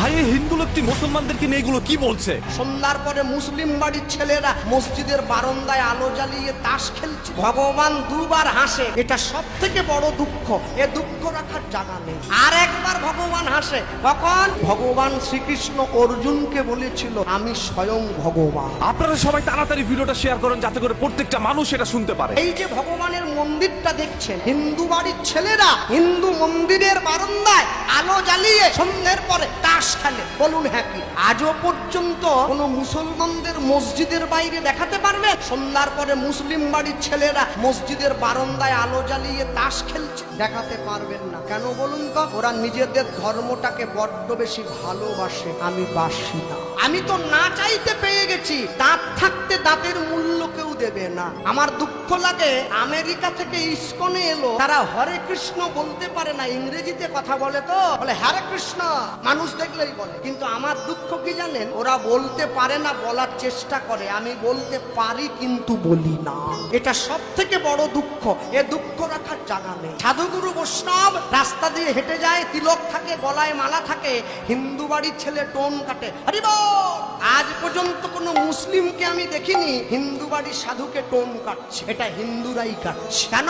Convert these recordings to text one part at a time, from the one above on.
ভাই এই হিন্দু লোকটি মুসলমানদেরকে নিয়ে এগুলো কি বলছে? সন্ধ্যার পরে মুসলিম বাড়ির ছেলেরা মসজিদের বারান্দায় আলো জ্বালিয়ে তাস খেলছে, ভগবান দুবার হাসে। এটা সব থেকে বড় দুঃখ, এ দুঃখ রাখার জায়গা নেই। আর একবার ভগবান হাসে, কখন? ভগবান শ্রীকৃষ্ণ অর্জুনকে বলেছিল আমি স্বয়ং ভগবান। আপনারা সবাই তাড়াতাড়ি ভিডিওটা শেয়ার করেন যাতে করে প্রত্যেকটা মানুষ এটা শুনতে পারে। এই যে ভগবানের মন্দিরটা দেখছেন, হিন্দু বাড়ির ছেলেরা হিন্দু মন্দিরের বারান্দায় আলো জ্বালিয়ে সন্ধ্যের পরে তাস খেলে। বলুন হ্যাঁ কি আজও পর্যন্ত কোন মুসলমানদের মসজিদের বাইরে দেখাতে পারবে সন্ধ্যার পরে মুসলিম বাড়ির ছেলেরা মসজিদের বারান্দায় আলো জ্বালিয়ে তাস খেলছে? দেখাতে পারবেন না। কেন বলুন তো? ওরা নিজেদের ধর্মটাকে বড্ড বেশি ভালোবাসে, আমি বাসি না। আমি তো না চাইতে পেয়ে গেছি, দাঁত থাকতে দাঁতের মূল্য কেউ দেবে না। আমার দুঃখ লাগে, আমেরিকা থেকে ইসকনে এলো, তারা হরে কৃষ্ণ বলতে পারে না, ইংরেজিতে কথা বলে, তো বলে হরে কৃষ্ণ, মানুষ দেখলেই বলে। কিন্তু আমার দুঃখ কি জানেন? ওরা বলতে পারে না, বলার চেষ্টা করে। আমি বলতে পারি কিন্তু বলি না। এটা সব থেকে বড় দুঃখ, এ দুঃখ রাখার জায়গা নেই। সাধুগুরু বৈষ্ণব রাস্তা দিয়ে হেঁটে যায়, তিলক থাকে, গলায় মালা থাকে, হিন্দু বাড়ির ছেলে টোন কাটে, হরি বল। আজ পর্যন্ত কোনো মুসলিমকে আমি দেখিনি হিন্দু বাড়ির সাধুকে টোন কাটছে। এটা হিন্দুরাই কাটছে। কেন?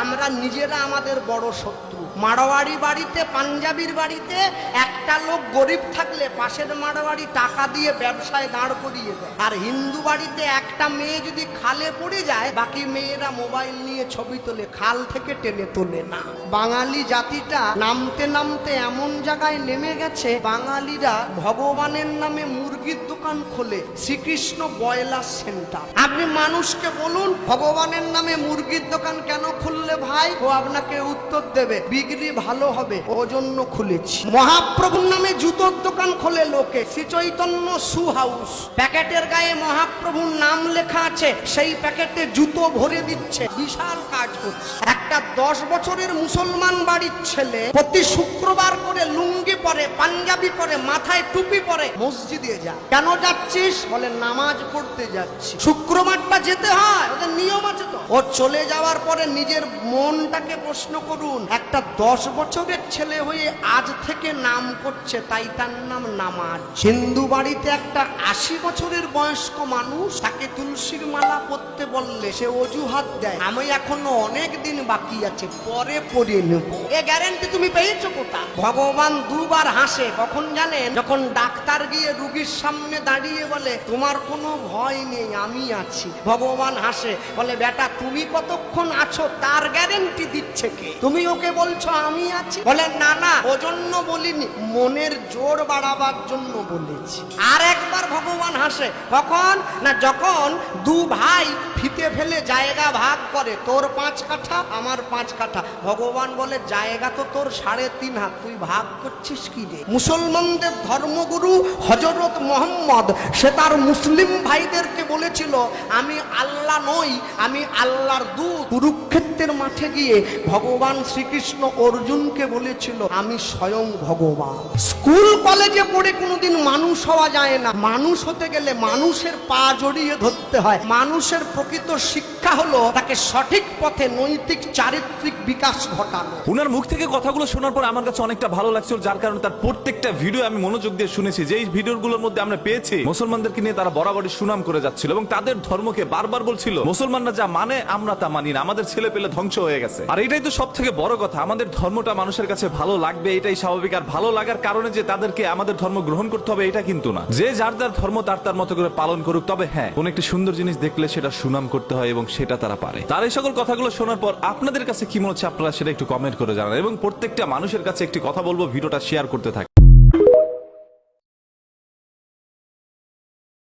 আমরা নিজেরা আমাদের বড় শত্রু। মারোয়ারি বাড়িতে, পাঞ্জাবির বাড়িতে একটা লোক গরিব থাকলে পাশের মারোয়ারি টাকা দিয়ে ব্যবসায় দাঁড় করিয়ে দেয়। আর হিন্দু বাড়িতে একটা মেয়ে যদি খালে পড়ে যায়, বাকি মেয়েরা মোবাইল নিয়ে ছবি তোলে, খাল থেকে টেনে তোলে না। বাঙালি জাতিটা নামতে নামতে এমন জায়গায় নেমে গেছে, বাঙালিরা ভগবানের নামে মুরগির দোকান খোলে, শ্রীকৃষ্ণ ব্রয়লার সেন্টার। আপনি মানুষকে বলুন ভগবানের নামে মুরগির দোকান কেন খুললে ভাই, ও আপনাকে উত্তর দেবে বিক্রি ভালো হবে, ও জন্য খুলেছি। মহাপ্রভুর নামে জুতোর দোকান খোলে লোকে, শ্রী চৈতন্য শু হাউস, প্যাকেটের গায়ে মহাপ্রভুর নাম লেখা আছে, সেই প্যাকেটে জুতো ভরে দিচ্ছে, বিশাল কাজ করছে। একটা 10 বছরের মুসলমান বাড়ির ছেলে প্রতি শুক্রবার করে লুঙ্গি পরে, পাঞ্জাবি পরে, মাথায় টুপি পরে মসজিদে যায়। কেন যাচ্ছিস? বলে নামাজ পড়তে যাচ্ছি। শুক্রবারটা যেতে হয়, ওদের নিয়ম আছে তো। ও চলে যাওয়ার পরে নিজের মনটাকে প্রশ্ন করুন, একটা 10 বছরের ছেলে হয়ে আজ থেকে নাম করছে, তাই তার নাম নামাজ। হিন্দু বাড়িতে একটা 80 বছরের বয়স্ক মানুষ, তাকে তুলসীর মালা পরতে বললে সে অজুহাত দেয়, আমি এখনো অনেক দিন বাকি আছে, পরে পড়িয়ে নেব। এ গ্যারেন্টি তুমি পেয়েছো কোথায়? ভগবান দুবার হাসে, কখন জানেন? যখন ডাক্তার গিয়ে রুগীর সামনে দাঁড়িয়ে বলে তোমার কোনো ভয় নেই, আমি আছি। ভগবান হাসে, বলে বেটা তুমি কতক্ষণ আছো তার গ্যারেন্টি দিচ্ছে কে? তুমি ওকে বলছো আমি আছি? বলে না না, ওজন্য বলিনি, মনের জোর বাড়াবার জন্য বলেছি। আর একবার ভগবান হাসে, কখন না? যখন দু ভাই ফিতে ফেলে জায়গা ভাগ করে, তোর 5 কাঠা আমার 5 কাঠা। ভগবান বলে জায়গা তো তোর 3.5 হাত, তুই ভাগ করছিস কি রে? মুসলমানদের ধর্মগুরু হযরত মুহাম্মদ, সে তার মুসলিম ভাইদেরকে বলেছিল আমি আল্লাহ নই, আমি আল্লাহর দূত। কুরুক্ষেত্রের মাঠে গিয়ে ভগবান শ্রীকৃষ্ণ অর্জুনকে বলেছিল আমি স্বয়ং ভগবান। স্কুল কলেজে পড়ে কোনোদিন মানুষ হওয়া যায় না। মানুষ হতে গেলে মানুষের পা জড়িয়ে ধরতে হয়। মানুষের প্রকৃত শিক্ষা হলো তাকে সঠিক পথে নৈতিক চারিত্রিক বিকাশ ঘটানো। উনার মুখ থেকে কথাগুলো শোনার পর আমার কাছে অনেকটা ভালো লাগছিল, যার কারণে তার প্রত্যেকটা ভিডিও আমি মনোযোগ দিয়ে শুনেছি। যে এই ভিডিওগুলোর মধ্যে আমরা পেয়েছি মুসলমানদেরকে নিয়ে তারা বরাবরই সুনাম করে যাচ্ছিল এবং তাদের ধর্মকে বারবার বলছিল মুসলমানরা যা মানে আমরা তা মানি না, আমাদের ছেলে পেলে ধ্বংস হয়ে গেছে। আর এটাই তো সব থেকে বড় কথা, আমাদের ধর্মটা মানুষের কাছে ভালো লাগবে এটাই স্বাভাবিক। আর ভালো লাগার কারণে যে তাদেরকে আমাদের ধর্ম গ্রহণ করতে হবে এটা কিন্তু না। যে যার যার ধর্ম তার তার মতো করে পালন করুক। তবে হ্যাঁ, কোন একটি সুন্দর জিনিস দেখলে সেটা সুনাম করতে হয় এবং সেটা তারা পারে। তার এই সকল কথাগুলো শোনার পর আপনাদের কাছে কি মনে হচ্ছে আপনারা সেটা একটু কমেন্ট করে জানান। এবং প্রত্যেকটা মানুষের কাছে একটি কথা বলবো, ভিডিওটা শেয়ার করতে থাকেন।